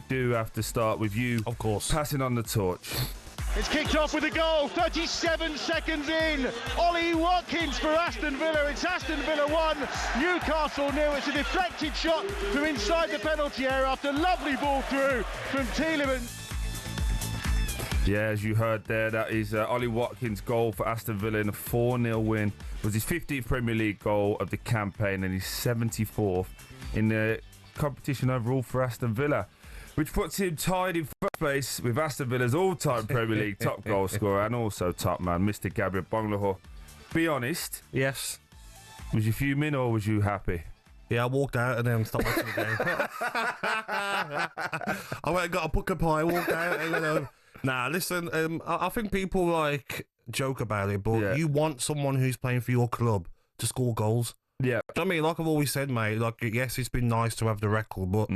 do have to start with you, of course, passing on the torch. It's kicked off with a goal, 37 seconds in. Ollie Watkins for Aston Villa. It's Aston Villa 1, Newcastle 0. It's a deflected shot from inside the penalty area after a lovely ball through from Tielemans. Yeah, as you heard there, that is Ollie Watkins' goal for Aston Villa in a 4-0 win. It was his 15th Premier League goal of the campaign and his 74th in the competition overall for Aston Villa, which puts him tied in first place with Aston Villa's all-time Premier League top goal scorer and also top man, Mr. Gabby Agbonlahor. Be honest. Yes. Was you fuming or was you happy? Yeah, I walked out and then stopped watching the game. I went and got a pucker pie, walked out and went home. Nah, listen, I think people joke about it, but you want someone who's playing for your club to score goals. Yeah. Do you know what I mean? Like I've always said, mate, yes, it's been nice to have the record, but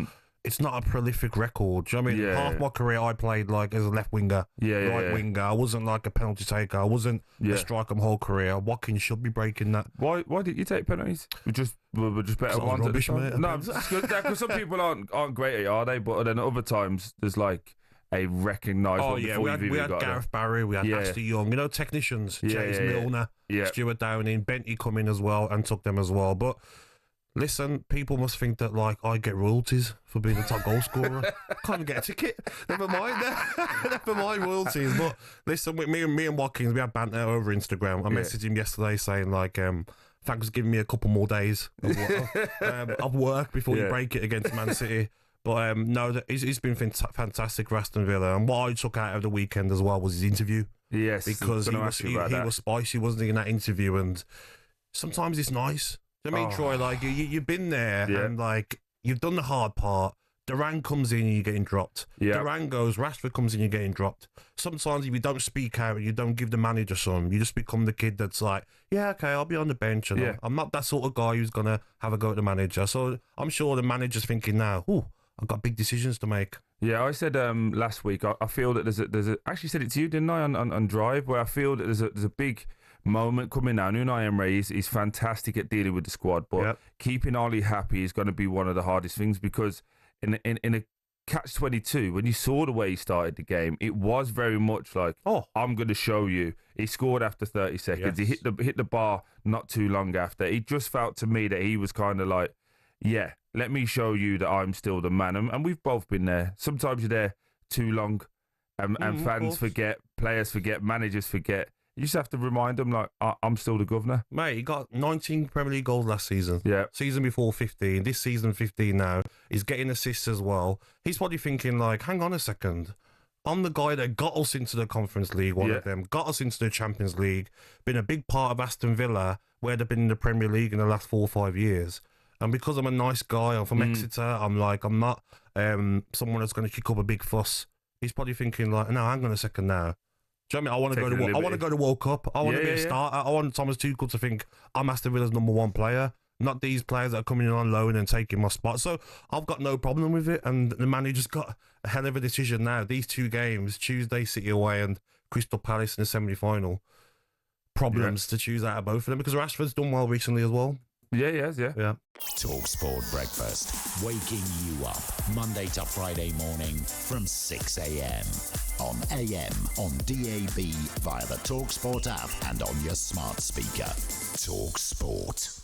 it's not a prolific record. Do you know what I mean? Half my career I played as a left winger, right winger. I wasn't a penalty taker. I wasn't a striker my whole career. Watkins should be breaking that. Why didn't you take penalties? We're just better ones at the time. No, because some people aren't great at it, are they? But then other times there's a recognisable. Oh yeah, we had Gareth Barry, we had Ashley Young, technicians, James Milner, Stuart Downing, Bentley come in as well and took them as well. But listen, people must think that I get royalties for being the top goal scorer. Can't get a ticket. Never mind royalties. But listen, with me and Watkins, we had banter over Instagram. I messaged him yesterday saying thanks for giving me a couple more days of work before you break it against Man City. But no, he's been fantastic for Aston Villa. And what I took out of the weekend as well was his interview. Yes, because he was spicy, wasn't he, in that interview? And sometimes it's nice. Do you know what I mean, Troy? You've been there and you've done the hard part. Duran comes in and you're getting dropped. Duran goes, Rashford comes in, you're getting dropped. Sometimes if you don't speak out and you don't give the manager some, you just become the kid that's okay, I'll be on the bench. And I'm not that sort of guy who's going to have a go at the manager. So I'm sure the manager's thinking now, I've got big decisions to make. Yeah, I said last week, I feel that there's a actually said it to you, didn't I, on Drive, where I feel that there's a big moment coming now. Unai Emery is fantastic at dealing with the squad, but keeping Ollie happy is going to be one of the hardest things, because in a catch-22, when you saw the way he started the game, it was very much I'm going to show you. He scored after 30 seconds. Yes. He hit the bar not too long after. It just felt to me that he was kind of let me show you that I'm still the man. And we've both been there. Sometimes you're there too long and fans forget, players forget, managers forget. You just have to remind them, I'm still the governor. Mate, he got 19 Premier League goals last season. Yeah. Season before 15. This season 15 now. He's getting assists as well. He's probably thinking, hang on a second. I'm the guy that got us into the Conference League, one of them, got us into the Champions League, been a big part of Aston Villa, where they've been in the Premier League in the last 4 or 5 years. And because I'm a nice guy, I'm from Exeter, I'm not someone that's going to kick up a big fuss. He's probably thinking no, hang on a second now. Do you know what I mean? I want to go to World Cup. I want to be a starter. I want Thomas Tuchel to think I'm Aston Villa's #1 player, not these players that are coming in on loan and taking my spot. So I've got no problem with it. And the manager's got a hell of a decision now. These 2 games, Tuesday City away and Crystal Palace in the semi-final, problems to choose out of both of them, because Rashford's done well recently as well. Yeah, he has, yeah. talkSPORT Breakfast, waking you up Monday to Friday morning from 6 a.m. on AM, on DAB, via the talkSPORT app and on your smart speaker. talkSPORT.